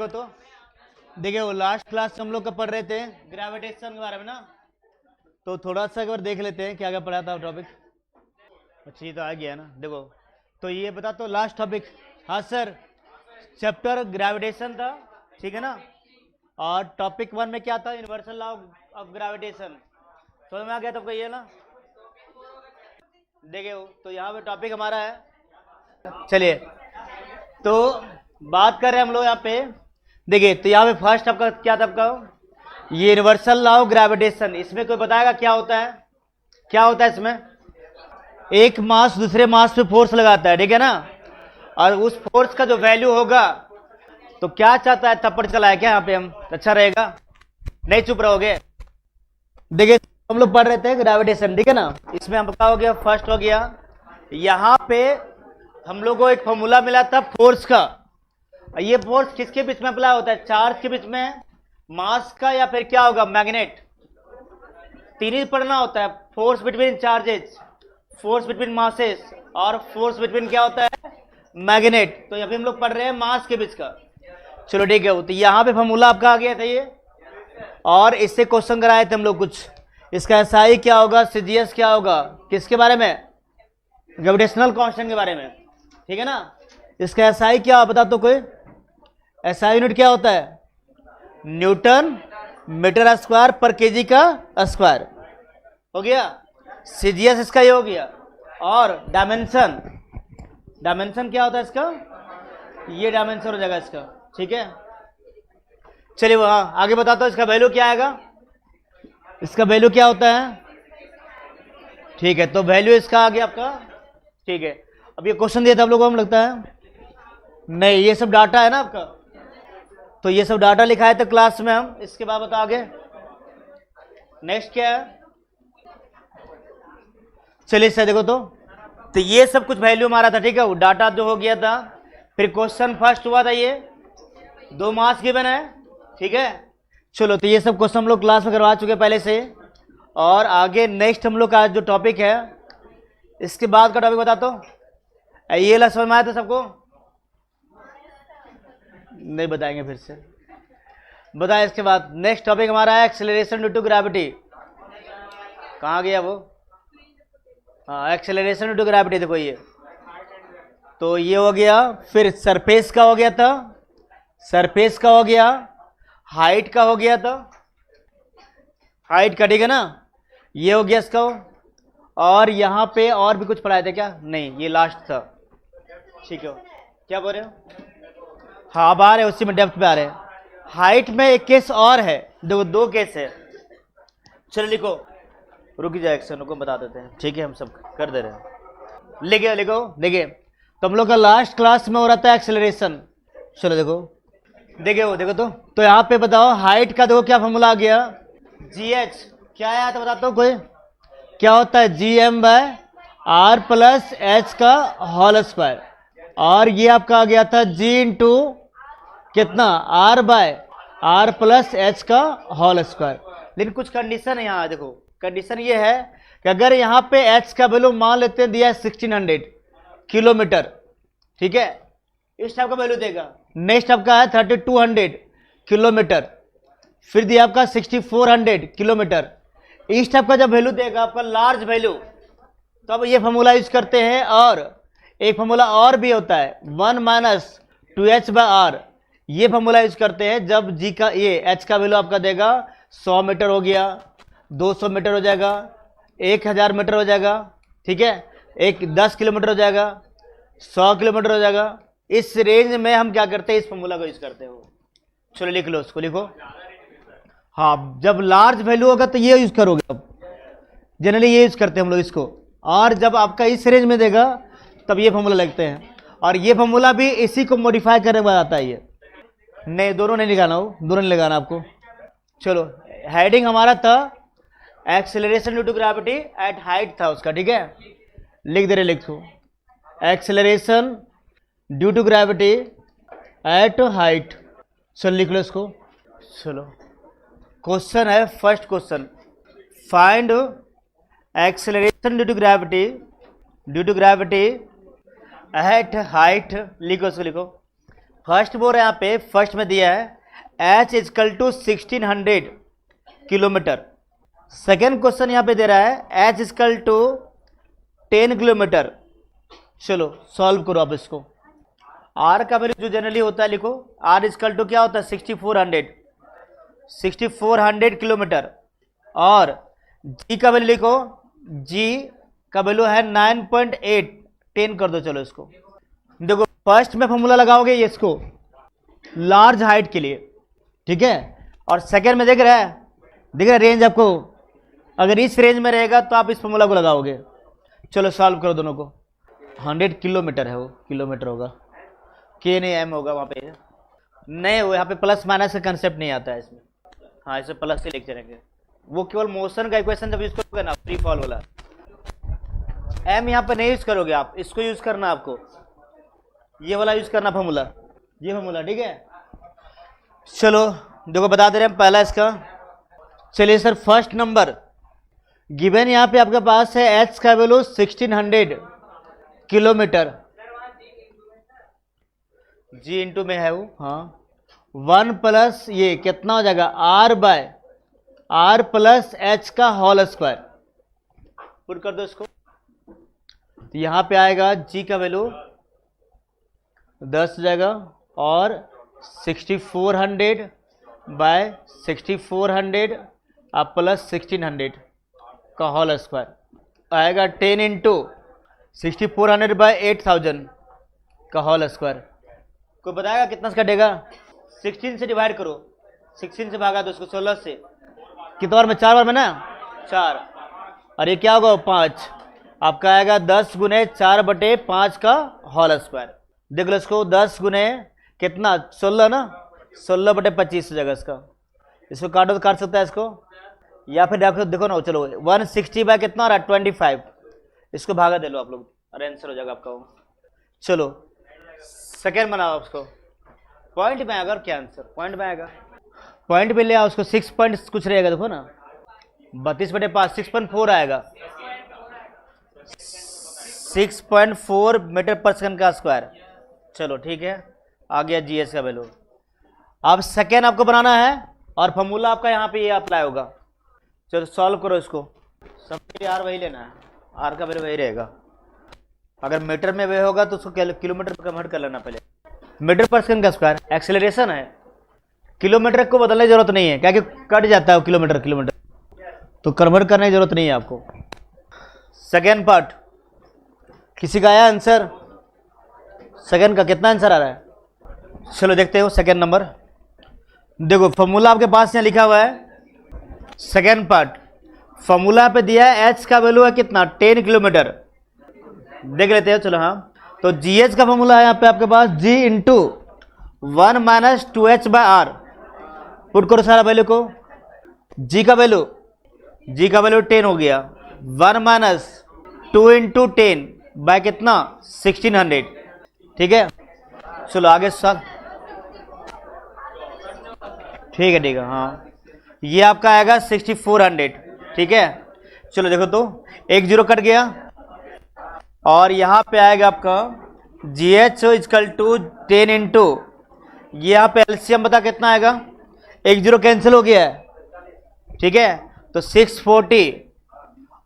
देखो तो, देखिए वो लास्ट क्लास हम लोग का पढ़ रहे थे ग्रेविटेशन के बारे में ना, तो थोड़ा सा एक बार देख लेते हैं क्या क्या पढ़ा था टॉपिक। अच्छा ये तो आ गया ना, देखो तो ये बता तो लास्ट टॉपिक। हाँ सर, चैप्टर ग्रेविटेशन था, ठीक है ना। और टॉपिक 1 में क्या था, यूनिवर्सल लॉ ऑफ ग्रेविटेशन। समझ में आ गया तो ये ना, देखिए तो यहाँ पे टॉपिक हमारा है। चलिए तो बात कर रहे हैं हम लोग यहाँ पे, देखिए तो यहाँ पे फर्स्ट आपका क्या था, आपका ये यूनिवर्सल लॉ ऑफ ग्रेविटेशन। इसमें कोई बताएगा क्या होता है, क्या होता है इसमें? एक मास दूसरे मास पे फोर्स लगाता है, ठीक है ना, और उस फोर्स का जो वैल्यू होगा तो क्या चाहता है, थप्पड़ चलाए क्या यहाँ पे हम, अच्छा रहेगा, नहीं चुप रहोगे। देखिए हम लोग पढ़ रहे थे ग्रेविटेशन, ठीक है ना। इसमें हम क्या हो गया, फर्स्ट हो गया यहाँ पे हम लोग को एक फॉर्मूला मिला था फोर्स का। ये फोर्स किसके बीच में अप्लाई होता है, चार्ज के बीच में, मास का, या फिर क्या होगा, मैग्नेट। तीन ही पढ़ना होता है, force between charges, force between masses, और फोर्स बिटवीन क्या होता है, मैग्नेट। तो यहाँ पे हम लोग पढ़ रहे हैं मास के बीच का। चलो ठीक है, तो यहाँ पे फॉर्मूला आपका आ गया था ये, और इससे क्वेश्चन कराए थे हम लोग कुछ। इसका एसआई क्या होगा, सीजीएस क्या होगा, किसके बारे में, ग्रेविटेशनल कांस्टेंट के बारे में, ठीक है ना। इसका एसआई क्या बता तो कोई, एसआई यूनिट क्या होता है, न्यूटन मीटर स्क्वायर पर केजी का स्क्वायर हो गया। सीजीएस इसका ये हो गया, और डायमेंशन, डायमेंशन क्या होता है इसका, ये डायमेंशन हो जाएगा इसका, ठीक है। चलिए वहां आगे बताता हूं, इसका वैल्यू क्या आएगा, इसका वैल्यू क्या होता है, ठीक है। तो वैल्यू इसका आ गया आपका, ठीक है। अब ये क्वेश्चन दिया था आप लोगों को, हम लगता है नहीं, ये सब डाटा है ना आपका, तो ये सब डाटा लिखा है तो क्लास में हम, इसके बाद बता आगे नेक्स्ट क्या है। चलिए इससे देखो तो ये सब कुछ वैल्यू हमारा था, ठीक है, वो डाटा जो हो गया था। फिर क्वेश्चन फर्स्ट हुआ था, ये 2 मास गिवन है, ठीक है। चलो तो ये सब क्वेश्चन हम लोग क्लास में करवा चुके पहले से, और आगे नेक्स्ट हम लोग का जो टॉपिक है, इसके बाद का टॉपिक बता तो, ये ला समझ में आया था सबको, नहीं बताएंगे फिर से, बताए। इसके बाद नेक्स्ट टॉपिक हमारा है एक्सेलरेशन ड्यू टू ग्रेविटी। कहाँ गया वो, हाँ एक्सेलरेशन ड्यू टू ग्रेविटी, देखो ये तो ये हो गया। फिर सरफेस का हो गया था, सरफेस का हो गया, हाइट का हो गया था, हाइट का, ठीक है ना, ये हो गया इसका। और यहाँ पे और भी कुछ पढ़ाए थे क्या, नहीं ये लास्ट था, ठीक है। क्या बोल रहे हो, हाँ अब आ रहे उसी में डेप्थ में आ रहे हैं। हाइट में एक केस और है, देखो 2 केस है। चलो लिखो, रुक जाए एक्शन को बता देते हैं, ठीक है, हम सब कर दे रहे हैं। लिखे लिखो, देखिए तो हम लोग का लास्ट क्लास में हो रहा था एक्सेलरेशन। चलो देखो, देखिए वो देखो तो यहाँ पे बताओ हाइट का, देखो क्या फॉर्मूला आ गया, जी एच, क्या आया था बताता हूँ कोई, क्या होता है, g M by r plus h का होल स्क्वायर। और ये आपका आ गया था जी इंटू कितना, r by r plus h का होल स्क्वायर। लेकिन कुछ कंडीशन है यहाँ, देखो कंडीशन ये है कि अगर यहाँ पे एच का वैल्यू मान लेते हैं, दिया है 1600 किलोमीटर, ठीक है, इस टाइप का वैल्यू देगा। नेक्स्ट आपका है 3200 किलोमीटर, फिर दिया आपका 6400 किलोमीटर, इस टाइप का जब वैल्यू देगा आपका लार्ज वैल्यू, तो अब ये फॉर्मूला यूज करते हैं। और एक फॉर्मूला और भी होता है 1 माइनस 2h बाय आर, ये फॉर्मूला यूज करते हैं जब जी का, ये एच का वैल्यू आपका देगा 100 मीटर हो गया, 200 मीटर हो जाएगा, 1000 मीटर हो जाएगा, ठीक है, 10 किलोमीटर हो जाएगा, 100 किलोमीटर हो जाएगा। इस रेंज में हम क्या करते हैं, इस फॉर्मूला को यूज करते हो। चलो लिख लो, उसको लिखो, हाँ जब लार्ज वैल्यू होगा तो ये यूज करोगे, अब जनरली ये यूज करते हैं हम लोग इसको। और जब आपका इस रेंज में देगा तब ये फॉर्मूला लगते हैं, और ये फॉर्मूला भी इसी को मॉडिफाई करने के बाद आता है। ये नहीं, दोनों नहीं लगाना, हो दोनों नहीं लगाना आपको। चलो हेडिंग हमारा था acceleration due to gravity at height था उसका, ठीक है, लिख दे रहे, लिखो acceleration due to gravity at height. चलो लिख लो इसको। चलो क्वेश्चन है, first question, find acceleration due to gravity at height. लिखो इसको, लिखो फर्स्ट बोल रहे हैं यहाँ पे, फर्स्ट में दिया है h is equal to 1600 kilometre. Second question यहाँ पे दे रहा है h इजकल टू 10 किलोमीटर। चलो सॉल्व करो आप इसको। r का वैल्यू जो जनरली होता है लिखो, r इजकल टू क्या होता है 6400 किलोमीटर, और g का वैल्यू लिखो, g का वैल्यू है 9.8, 10 कर दो। चलो इसको देखो, फर्स्ट में फॉर्मूला लगाओगे ये इसको लार्ज हाइट के लिए, ठीक है, और सेकेंड में दिख रहा है रेंज आपको, अगर इस रेंज में रहेगा तो आप इस फॉर्मूला को लगाओगे। चलो सॉल्व करो दोनों को। 100 किलोमीटर है, वो किलोमीटर होगा, के नहीं एम होगा वहाँ पे, नहीं वो यहाँ पे प्लस माइनस का कंसेप्ट नहीं आता है इसमें। हाँ इसे प्लस से लिख चलेंगे, वो केवल मोशन का इक्वेशन जब यूज करोगे ना फ्री फॉल वाला, एम यहाँ पे नहीं यूज करोगे आप, इसको यूज करना आपको, ये वाला यूज करना फॉर्मूला, ये फॉर्मूला, ठीक है। चलो देखो बता दे रहे हैं पहला इसका। चलिए सर फर्स्ट नंबर गिवन यहाँ पे आपके पास है h का वैल्यू 1600 किलोमीटर, g इंटू में है वो, हाँ 1 प्लस ये कितना हो जाएगा r by r plus h का होल स्क्वायर, पुट कर दो इसको। तो यहाँ पे आएगा g का वैल्यू 10 हो जाएगा, और 6400 बाय 6400 आप प्लस 1600 का होल स्क्वायर आएगा 10 इंटू 6400 बाय 8000 का होल स्क्वायर। कोई बताएगा कितना से कटेगा? 16 से डिवाइड करो, 16 से भागा दो उसको 16 से, कितने बार में? 4 बार में ना, 4, और ये क्या होगा 5, आपका आएगा 10 गुने 4/5 का होल स्क्वायर। देख लो इसको, 10 गुने कितना 16 ना, 16/25 हो जाएगा इसका। इसको काटो तो काट सकता है इसको, या फिर देखो ना, चलो 160 बाय कितना हो रहा है 25, इसको भागा दे लो आप लोग, अरे आंसर हो जाएगा आपका वो। चलो सेकेंड बनाओ उसको, पॉइंट में आएगा, क्या आंसर पॉइंट में आएगा, पॉइंट पे ले आओ उसको, 6 पॉइंट कुछ रहेगा, देखो ना 32/5 6.4 आएगा, 6.4 मीटर पर सेकंड का स्क्वायर। चलो ठीक है, आ गया जीएस का वैल्यू। अब सेकेंड आपको बनाना है, और फॉर्मूला आपका यहाँ पे ये अप्लाई होगा। चलो सॉल्व करो इसको, सबके आर वही लेना है, आर का वैल्यू वही रहेगा। अगर मीटर में वे होगा तो उसको किलोमीटर में कन्वर्ट कर लेना पहले। मीटर पर सेकंड का स्क्वायर एक्सेलरेशन है, किलोमीटर को बदलने की जरूरत नहीं है, क्या कि कट जाता है किलोमीटर, तो कन्वर्ट करने की जरूरत नहीं है आपको। सेकेंड पार्ट किसी का आया आंसर? सेकेंड का कितना आंसर आ रहा है? चलो देखते हो सेकेंड नंबर। देखो फॉर्मूला आपके पास यहाँ लिखा हुआ है, सेकेंड पार्ट फॉर्मूला पे दिया है h का वैल्यू है कितना 10 किलोमीटर, देख लेते हैं। चलो हाँ, तो gh का फॉर्मूला है यहाँ पे आपके पास g into 1 minus 2h by r, put करो सारा वैल्यू को। g का वैल्यू 10 हो गया, 1 माइनस 2 इंटू 10 बाय कितना 1600, ठीक है। चलो आगे सर, ठीक है हाँ, ये आपका आएगा 6400, ठीक है। चलो देखो तो 1 0 कट गया, और यहाँ पे आएगा आपका g h is equal to 10 into, ये यहाँ पे एलसीएम बता कितना आएगा, 1 0 कैंसिल हो गया है, ठीक है, तो 640,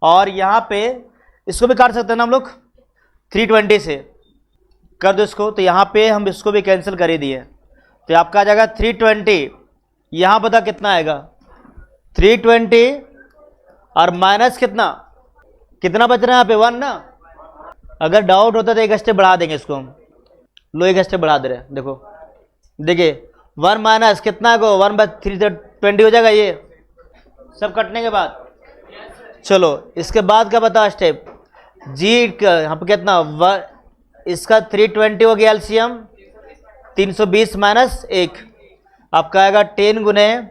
और यहाँ पे इसको भी काट सकते हैं ना हम लोग 320 से, कर दो इसको, तो यहाँ पे हम इसको भी कैंसिल कर ही दिए, तो आपका आ जाएगा 320, यहाँ बता कितना आएगा 320, और माइनस कितना बच रहा है यहाँ पे 1 ना। अगर डाउट होता तो 1 स्टेप बढ़ा देंगे इसको हम, लो 1 स्टेप बढ़ा दे रहे हैं, देखिए 1 माइनस कितना को 1/320 हो जाएगा, ये सब कटने के बाद। चलो इसके बाद क्या बता स्टेप, जी यहाँ पे कितना इसका 320 हो गया एलसीएम, 320 माइनस 1, आपका आएगा 10 गुने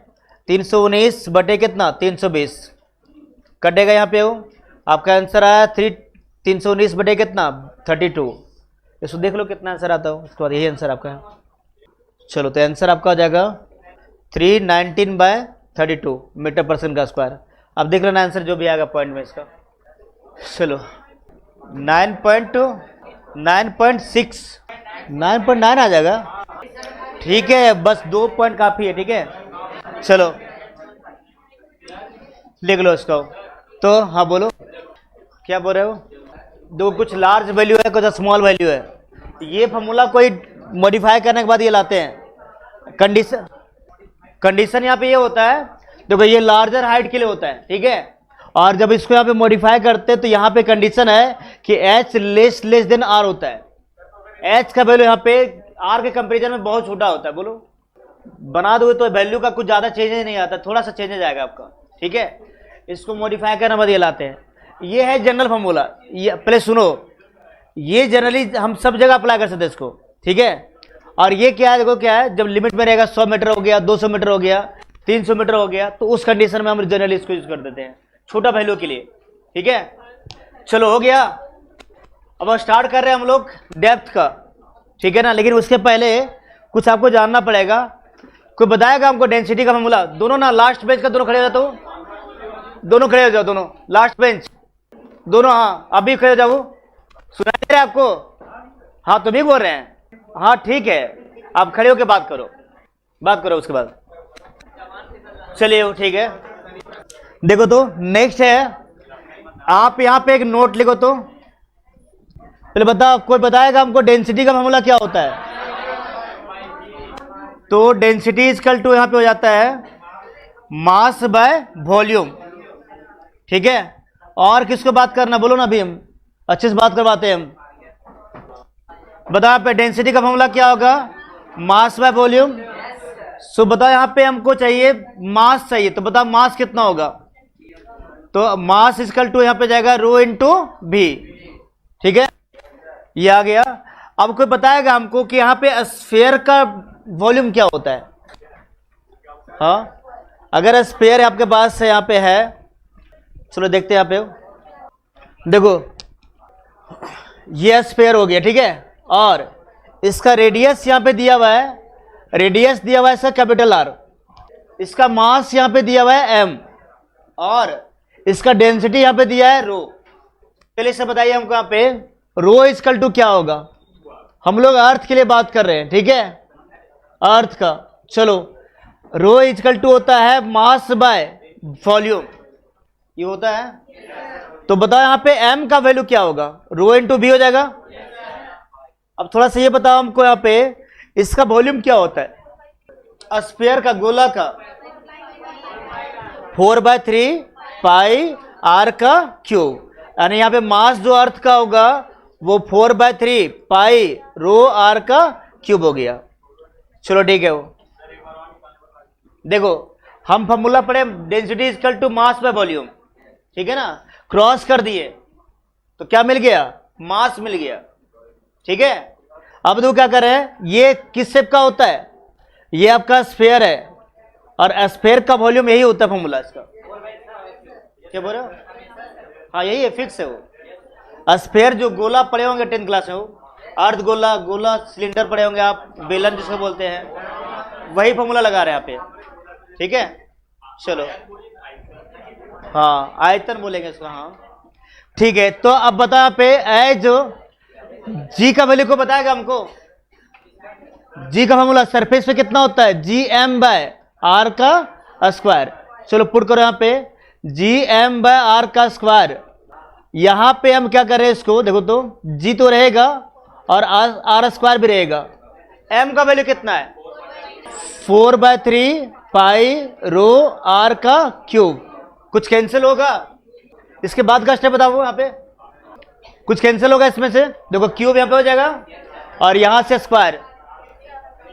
319 बटे कितना 320, कटेगा यहाँ पे वो, आपका आंसर आया 319 बटे कितना 32। इसको देख लो कितना आंसर आता हो, उसके बाद यही आंसर आपका है। चलो तो आंसर आपका हो जाएगा 319/32 मीटर पर सेकंड का स्क्वायर। अब देख लेना आंसर जो भी आएगा पॉइंट में इसका। चलो 9.6 9.9 आ जाएगा, ठीक है, बस 2 पॉइंट काफी है, ठीक है। चलो लिख लो इसको। तो हाँ बोलो, क्या बोल रहे हो? दो कुछ लार्ज वैल्यू है, कुछ स्मॉल वैल्यू है। ये फॉर्मूला कोई मॉडिफाई करने के बाद ये लाते हैं। कंडीशन यहाँ पे ये होता है, देखो ये लार्जर हाइट के लिए होता है, ठीक है। और जब इसको यहाँ पे मॉडिफाई करते हैं तो यहाँ पे कंडीशन है कि h लेस देन r होता है। h का वैल्यू यहाँ पे r के कंपेरिजन में बहुत छोटा होता है। बोलो, बना दोगे तो वैल्यू का कुछ ज्यादा चेंजेस नहीं आता, थोड़ा सा चेंजेस आएगा आपका, ठीक है। इसको मॉडिफाई करने बाद ये लाते हैं। ये है जनरल फॉर्मूला। ये पहले सुनो, ये जनरली हम सब जगह अप्लाई कर सकते हैं इसको, ठीक है। और ये क्या है, देखो क्या है, जब लिमिट में रहेगा 100 मीटर हो गया, 200 मीटर हो गया, 300 मीटर हो गया, तो उस कंडीशन में हम जनरली इसको यूज कर देते हैं छोटा वैल्यू के लिए, ठीक है। चलो हो गया। अब स्टार्ट कर रहे हैं हम लोग डेप्थ का, ठीक है ना। लेकिन उसके पहले कुछ आपको जानना पड़ेगा। कोई बताएगा हमको डेंसिटी का फॉर्मूला? दोनों ना लास्ट बेंच का दोनों खड़े हो जाओ, दोनों खड़े हो जाओ, दोनों लास्ट बेंच दोनों। हाँ अभी खड़े हो जाओ, सुनाई दे रहा है आपको? हाँ तुम ही बोल रहे हैं, हाँ ठीक है। आप खड़े होकर बात करो उसके बाद चलिए, ठीक है। देखो तो नेक्स्ट है, आप यहाँ पे एक नोट लिखो। तो पहले बताओ, कोई बताएगा हमको डेंसिटी का फॉर्मूला क्या होता है? तो डेंसिटी इक्वल टू यहाँ पे हो जाता है मास बाय वॉल्यूम, ठीक है। और किसको बात करना बोलो ना, अभी हम अच्छे से बात करवाते हैं हम। बताओ पे डेंसिटी का फॉर्मूला क्या होगा? मास बाय वॉल्यूम। सो बताओ यहाँ पे हमको चाहिए मास चाहिए, तो बताओ मास कितना होगा? तो मास इक्वल टू यहाँ पे जाएगा रो इंटू भी, ठीक है। ये आ गया। अब कोई बताएगा हमको कि यहाँ पे स्फीयर का वॉल्यूम क्या होता है? हाँ अगर स्फीयर आपके पास यहाँ पे है, चलो देखते हैं। यहाँ पे देखो ये स्फीयर हो गया, ठीक है। और इसका रेडियस यहाँ पे दिया हुआ है, रेडियस दिया हुआ है इसका कैपिटल R। इसका मास यहाँ पे दिया हुआ है m, और इसका डेंसिटी यहाँ पे दिया है रो। चलिए से बताइए हमको यहाँ पे रो इक्वल टू क्या होगा? हम लोग अर्थ के लिए बात कर रहे हैं, ठीक है, अर्थ का। चलो रो इक्वल टू होता है मास बाय वॉल्यूम, ये होता है। तो बताओ यहाँ पे m का वैल्यू क्या होगा? रो इंटू भी हो जाएगा। अब थोड़ा सा ये बताओ हमको यहाँ पे इसका वॉल्यूम क्या होता है? स्फीयर का, गोला का 4/3 पाई r का क्यूब, यानी यहाँ पे मास जो अर्थ का होगा वो 4/3 पाई रो r का क्यूब हो गया। चलो ठीक है। वो देखो हम फॉर्मूला पढ़े density equal to mass by volume, ठीक है ना। क्रॉस कर दिए तो क्या मिल गया? मास मिल गया, ठीक है। अब देखो क्या कर रहे हैं, ये किस शेप का होता है? ये आपका स्फीयर है, और स्फीयर का वॉल्यूम यही होता है फॉर्मूला इसका। क्या बोल रहे हो? हाँ यही है, फिक्स है वो। स्फीयर जो गोला पढ़े होंगे 10th क्लास में, वो अर्ध गोला, गोला सिलेंडर पढ़े होंगे आप, बेलन जिसको बोलते हैं, वही फॉर्मूला लगा रहे हैं यहाँ पे, ठीक है। चलो हाँ आयतन बोलेंगे इसको, हाँ ठीक है। तो अब बता यहाँ पे एज जी का वैल्यू को बताएगा हमको। जी का फॉर्मूला सरफेस पे कितना होता है? जी एम बाय आर का स्क्वायर। चलो पुट करो यहाँ पे जी एम बाय आर का स्क्वायर। यहां पे हम क्या कर रहे हैं इसको, देखो तो जी तो रहेगा और आर स्क्वायर भी रहेगा। एम का वैल्यू कितना है? 4/3 पाई रो आर का क्यूब। कुछ कैंसिल होगा? इसके बाद का स्टेप बताओ, यहाँ पे कुछ कैंसिल होगा इसमें से? देखो क्यूब यहाँ पे हो जाएगा और यहां से स्क्वायर।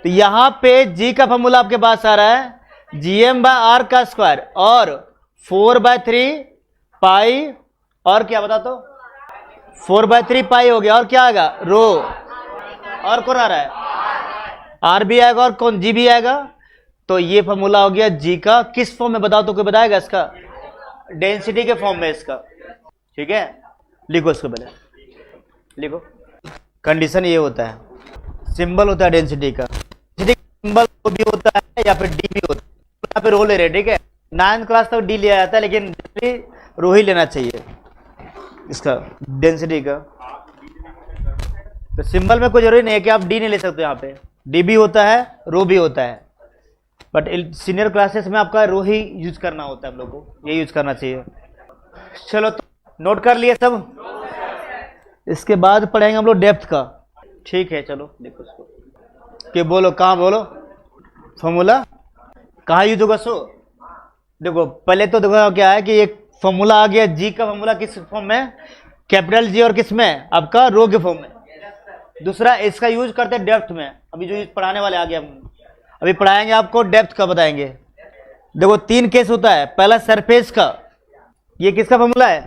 तो यहां पे जी का फॉर्मूला आपके पास आ रहा है जी एम बाय आर का स्क्वायर और 4/3 पाई, और क्या बता तो 4/3 पाई हो गया, और क्या आएगा? रो। और कौन आ रहा है? आर भी आएगा, और कौन? जी भी आएगा। तो ये फॉर्मूला हो गया जी का। किस फॉर्म में बताओ तो कोई बताएगा इसका? डेंसिटी के फॉर्म में इसका, ठीक है। लिखो इसको, पहले लिखो। कंडीशन ये होता है, सिंबल होता है डेंसिटी का। सिंबल भी होता है या फिर डी भी होता है। यहाँ पे रो ले रहे, ठीक है। 9th क्लास तक डी लिया जाता है, लेकिन रो ही लेना चाहिए इसका डेंसिटी का। तो सिंबल में कोई जरूरी नहीं है कि आप डी नहीं ले सकते यहाँ पे, डी भी होता है, रो भी होता है, बट सीनियर क्लासेस में आपका रो ही यूज करना होता है, हम लोग को ये यूज करना चाहिए। चलो तो नोट कर लिए सब। इसके बाद पढ़ेंगे हम लोग डेप्थ का। ठीक है, चलो देखो उसको कि बोलो, कहाँ बोलो फॉर्मूला कहाँ यूज होगा। सो देखो पहले तो देखो क्या है कि एक फॉर्मूला आ गया, जी का फॉर्मूला किस फॉर्म में, कैपिटल जी, और किस में, आपका रो के फॉर्म में। दूसरा इसका यूज करते हैं डेप्थ में, अभी जो पढ़ाने वाले आ गया, अभी पढ़ाएंगे आपको डेप्थ का बताएंगे। देखो 3 केस होता है, पहला सरफेस का, ये किसका फॉर्मूला है,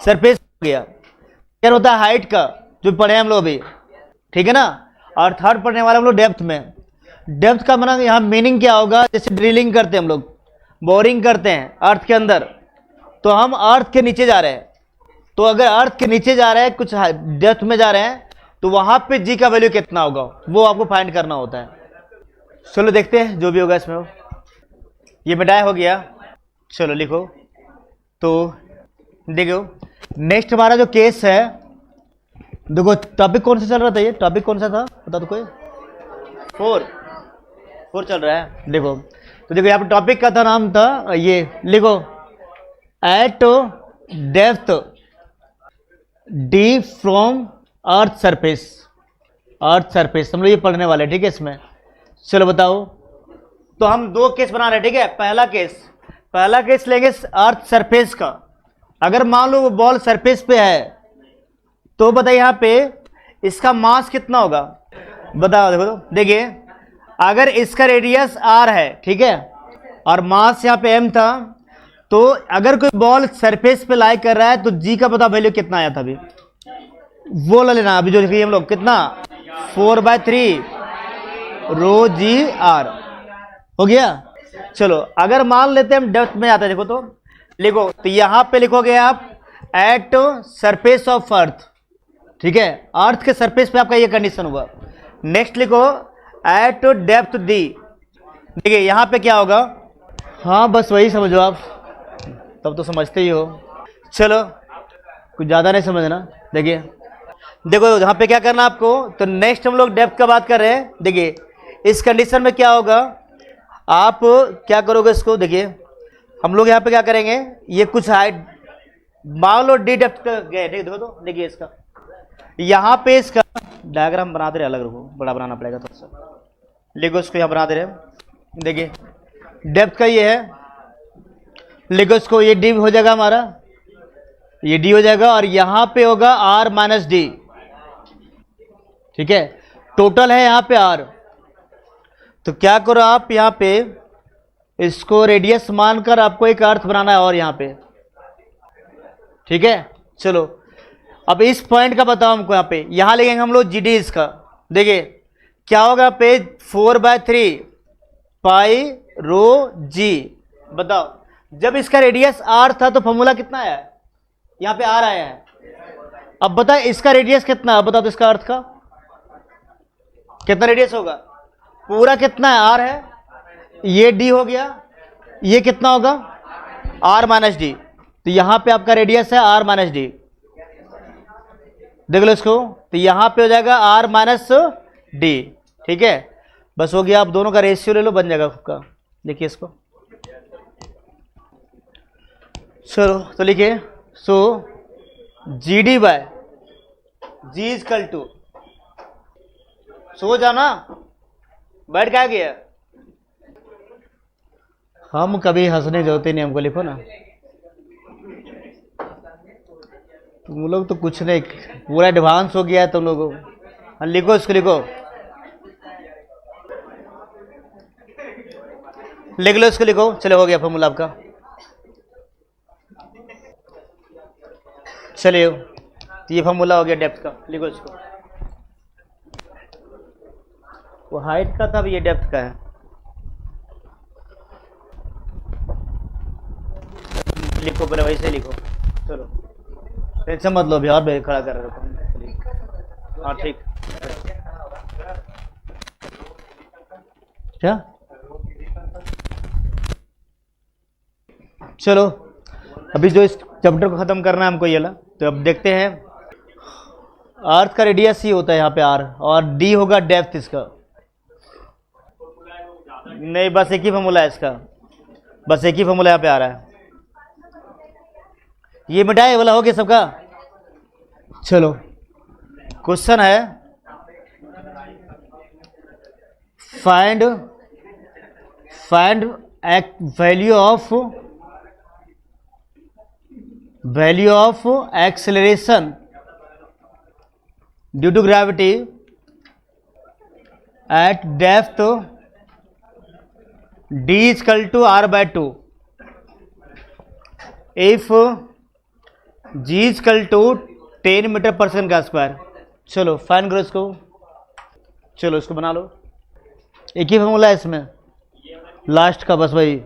सरफेस हो गया। क्या होता है हाइट का, जो पढ़े हम लोग अभी, ठीक है ना। और थर्ड पढ़ने वाले हम लोग डेप्थ में। डेप्थ का माना यहाँ मीनिंग क्या होगा, जैसे ड्रिलिंग करते हैं हम लोग, बोरिंग करते हैं अर्थ के अंदर, तो हम अर्थ के नीचे जा रहे हैं, तो अगर अर्थ के नीचे जा रहे हैं, कुछ डेप्थ में जा रहे हैं, तो वहां पे जी का वैल्यू कितना होगा वो आपको फाइंड करना होता है। चलो देखते हैं जो भी होगा इसमें। ये मिटाया हो गया, चलो लिखो। तो देखो नेक्स्ट हमारा जो केस है, देखो टॉपिक कौन सा चल रहा था, ये टॉपिक कौन सा था बता दो कोई, 4 चल रहा है। देखो तो देखो यहाँ पे टॉपिक का था नाम था, ये लिखो eight depth D from earth surface. Earth surface हम लोग ये पढ़ने वाले, ठीक है इसमें। चलो बताओ, तो हम 2 केस बना रहे हैं, ठीक है। पहला केस लेंगे अर्थ सरफेस का। अगर मान लो वो बॉल सरफेस पे है, तो बताइए यहाँ पे इसका मास कितना होगा, बताओ। देखो तो देखिए, अगर इसका रेडियस r है, ठीक है, और मास यहाँ पे m था, तो अगर कोई बॉल सरफेस पे लाई कर रहा है तो g का पता वैल्यू कितना आया था, अभी वो ले लेना। अभी जो लिखिए हम लोग कितना, 4/3 रो जी r हो गया। चलो अगर मान लेते हैं हम डेप्थ में जाते हैं, देखो तो लिखो, तो यहां पे लिखोगे आप एट सरफेस ऑफ अर्थ, ठीक है, अर्थ के सरफेस पे आपका ये कंडीशन होगा। नेक्स्ट लिखो एट डेप्थ डी। देखिए यहां पे क्या होगा, हाँ बस वही समझो आप, तब तो समझते ही हो। चलो कुछ ज्यादा नहीं समझना। देखो यहाँ पे क्या करना आपको, तो नेक्स्ट हम लोग डेप्थ का बात कर रहे हैं। देखिए इस कंडीशन में क्या होगा, आप क्या करोगे इसको, देखिए हम लोग यहाँ पे क्या करेंगे, ये कुछ हाइट मान लो डी डेप्थ का गए, देखो तो देखिए इसका, यहाँ पे इसका डायग्राम बना दे रहे, अलग रखो, बड़ा बनाना पड़ेगा थोड़ा सा। लिखो इसको यहाँ बना दे रहे, देखिए डेप्थ का ये है, लिखो इसको, ये डी हो जाएगा हमारा, ये डी हो जाएगा, और यहाँ पे होगा r माइनस डी, ठीक है। टोटल है यहाँ पे r, तो क्या करो आप यहाँ पे इसको रेडियस मानकर आपको एक अर्थ बनाना है, और यहाँ पे, ठीक है। चलो अब इस पॉइंट का बताओ हमको, यहाँ पे यहाँ लिखेंगे हम लोग जी डी इसका। देखिए क्या होगा पे 4/3 पाई रो जी। बताओ जब इसका रेडियस r था तो फॉर्मूला कितना आया है, यहाँ पे r आया है। अब बताए इसका रेडियस कितना है, बताओ तो इसका अर्थ का कितना रेडियस होगा, पूरा कितना है, r है, ये d हो गया, ये कितना होगा r माइनस डी, तो यहां पे आपका रेडियस है r माइनस डी। देख लो इसको, तो यहां पे हो जाएगा r माइनस डी, ठीक है। बस हो गया, आप दोनों का रेशियो ले लो, बन जाएगा खुद का। देखिए इसको, चलो तो लिखिए, so g d by g is equal to, सो जाना बैठ क्या गया, हम कभी हंसने जोते नहीं, हमको लिखो ना, तुम लोग तो कुछ नहीं, पूरा एडवांस हो गया है तुम लोगों। हाँ लिखो इसको, लिखो लिख लो इसको, लिखो। चलो हो गया फॉर्मूला आपका, चलिए तो ये फॉर्मूला हो गया डेप्थ का, लिखो इसको। वो हाइट का था, अब ये डेप्थ का है। लिखो पहले वैसे लिखो, चलो टेंशन मत लो, अभी और खड़ा कर रहे हो। हाँ ठीक, क्या चलो अभी जो इस चैप्टर को खत्म करना है हमको ये ला, तो अब देखते हैं। अर्थ का रेडियस ही होता है यहाँ पे r, और d होगा डेप्थ इसका, नहीं, बस एक ही फॉर्मूला है इसका, बस एक ही फॉर्मूला यहाँ पे आ रहा है। ये मिटाए वाला हो गया सबका। चलो क्वेश्चन है, find value of acceleration due to gravity at depth d equal to r/2 if g equal to 10 metre per second का स्क्वायर। चलो फाइन करो इसको, चलो इसको बना लो। एक ही फॉर्मूला है इसमें लास्ट का, बस वही।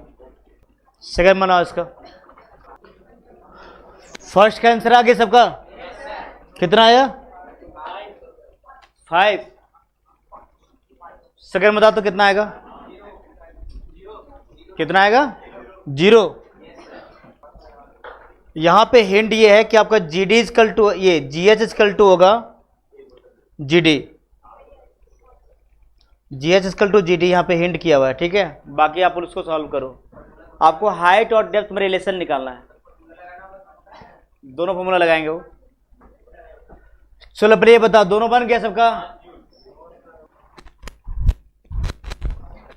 सेकंड बनाओ इसका। फर्स्ट का आंसर आ गया सबका? कितना आया? 5। सेकंड बताओ तो कितना आएगा? कितना आएगा? 0। यहां पे हिंट ये है कि आपका जी डी इक्वल टू, ये जी एच इक्वल टू होगा g d, g h equal to g d, यहां पे हिंट किया हुआ है, ठीक है। बाकी आप उसको सॉल्व करो। आपको हाइट और डेप्थ में रिलेशन निकालना है, दोनों फॉर्मूला लगाएंगे वो। चलो पहले ये बताओ, दोनों बन गया सबका?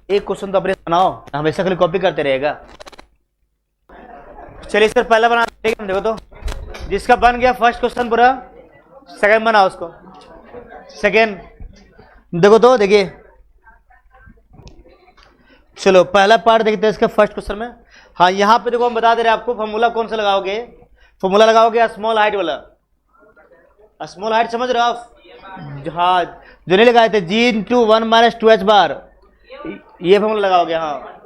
एक क्वेश्चन तो अपने बनाओ, हमेशा खाली कॉपी करते रहेगा। चलिए सर पहला बना, ठीक है। देखो तो जिसका बन गया फर्स्ट क्वेश्चन पूरा, सेकंड बनाओ उसको। सेकंड देखो तो, देखिए चलो पहला पार्ट देखते हैं इसका फर्स्ट क्वेश्चन में। हाँ यहाँ पे देखो हम बता दे रहे हैं आपको फॉर्मूला कौन सा लगाओगे। फॉर्मूला लगाओगे स्मॉल हाइट वाला। स्मॉल हाइट समझ रहे हो आप? हाँ जो नहीं लगाए थे, जी इंटू 1 - 2h बार, ये फॉर्मूला लगाओगे। हाँ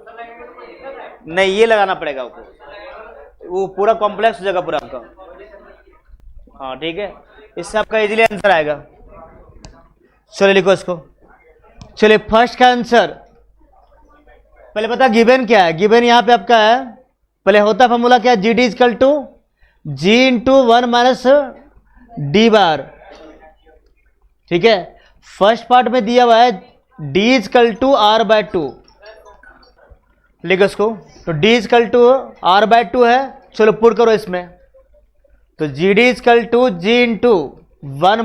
नहीं ये लगाना पड़ेगा आपको, वो पूरा कॉम्प्लेक्स हो जाएगा पूरा आपका। हाँ ठीक है, इससे आपका इजीली आंसर आएगा। चलिए लिखो इसको। चलिए फर्स्ट का आंसर पहले पता गिवन क्या है। गिवन यहाँ पे आपका है, पहले होता फॉर्मूला क्या है, g d equal to g into 1 - d बार, ठीक है। फर्स्ट पार्ट में दिया हुआ है d इक्वल टू r/2, लिखो इसको। तो d इक्वल टू r/2 है। चलो पुट करो इसमें, तो g d equal to g into 1 -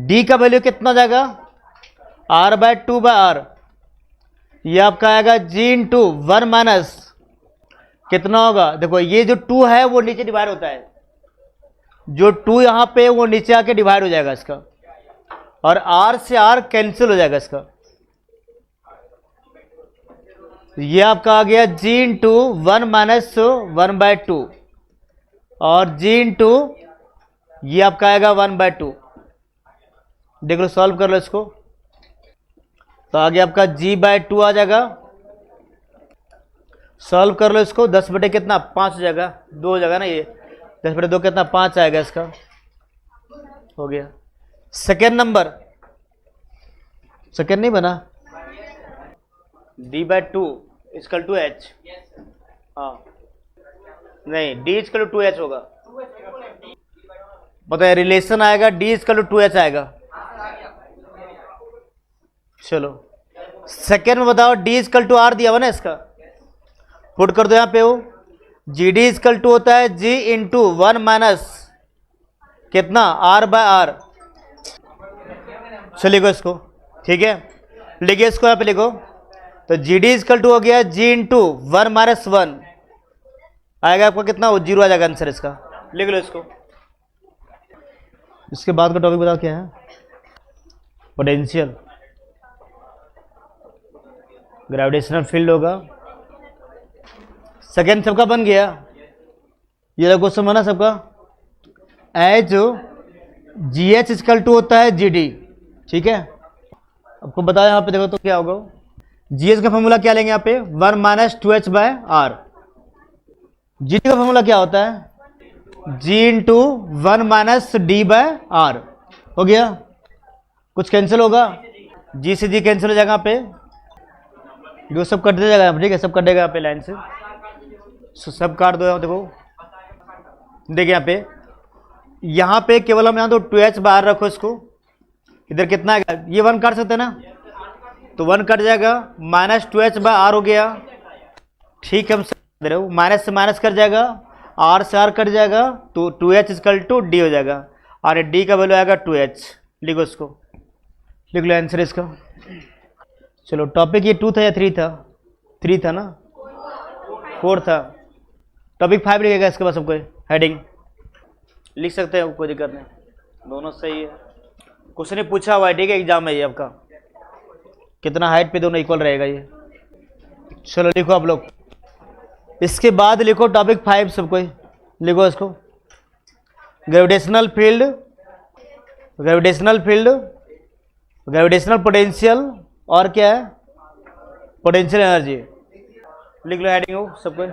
d का वैल्यू कितना हो जाएगा, r/2/r। ये आपका आएगा g इंटू 1 - कितना होगा, देखो ये जो 2 है वो नीचे डिवाइड होता है, जो 2 यहां पे वो नीचे आके डिवाइड हो जाएगा इसका, और r से r कैंसिल हो जाएगा इसका। ये आपका आ गया g इंटू 1 - 1/2, और g इंटू ये आपका आएगा 1/2। देख लो सॉल्व कर लो इसको, तो आगे आपका g/2 आ जाएगा। सॉल्व कर लो इसको, 10 बटे कितना 5 हो जाएगा, 2 हो जाएगा ना, ये 10 बटे 2 कितना 5 आएगा इसका, हो गया। सेकेंड नंबर, सेकेंड नहीं बना, d/2 इक्वल टू h। हाँ नहीं, d इक्वल टू 2h होगा, बताइए रिलेशन आएगा d इक्वल टू 2h आएगा। चलो सेकेंड में बताओ, d इक्वल टू r दिया हुआ ना, इसका पुट कर दो यहाँ पे। वो जी डी इक्वल टू होता है g इंटू 1 - कितना r/r। लिखो इसको, ठीक है, लिखिए इसको यहाँ पे लिखो। तो जी डी इक्वल टू हो गया g इंटू 1 - 1 आएगा आपका कितना, वो 0 आ जाएगा आंसर इसका। लिख लो इसको। इसके बाद का टॉपिक बताओ क्या है, पोटेंशियल ग्रेविटेशनल फील्ड होगा। सेकेंड सबका बन गया, ये क्वेश्चन बना सबका। H g h equal to होता है जी डी, ठीक है। आपको बताओ यहाँ पे देखो तो क्या होगा, जी एच का फॉर्मूला क्या लेंगे यहाँ पे, 1 - 2h/r। जी डी का फॉर्मूला क्या होता है, जी इंटू 1 - d/r। हो गया, कुछ कैंसिल होगा, जी से जी कैंसिल हो जाएगा यहाँ पे, जो सब कट दे जाएगा, ठीक है, सब कटेगा यहाँ पे लाइन से, सब काट दो। यहाँ देखो, देखिए यहाँ पे केवल हम यहाँ तो 2h बाहर रखो इसको, इधर कितना आएगा, ये 1 काट सकते हैं ना, तो 1 कट जाएगा, -2h/r हो गया। ठीक है, हम दे रहे हो, माइनस से माइनस कट जाएगा, r से r कट जाएगा, तो 2h = d हो जाएगा, और d का वैल्यू आएगा 2h। लिखो इसको, लिख लो आंसर इसका। चलो टॉपिक ये 2 था या 3 था? 3 था ना, 4 था। टॉपिक 5 लिखेगा इसके बाद सबको हेडिंग लिख सकते हैं, कोई दिक्कत नहीं, दोनों सही है। क्वेश्चन पूछा हुआ है, ठीक है, एग्जाम में ये आपका कितना हाइट पे दोनों इक्वल रहेगा ये। चलो लिखो आप लोग, इसके बाद लिखो टॉपिक 5 सबको लिखो इसको। Gravitational field, gravitational field, gravitational potential, और क्या है, पोटेंशियल एनर्जी। लिख लो हेडिंग हो सबको।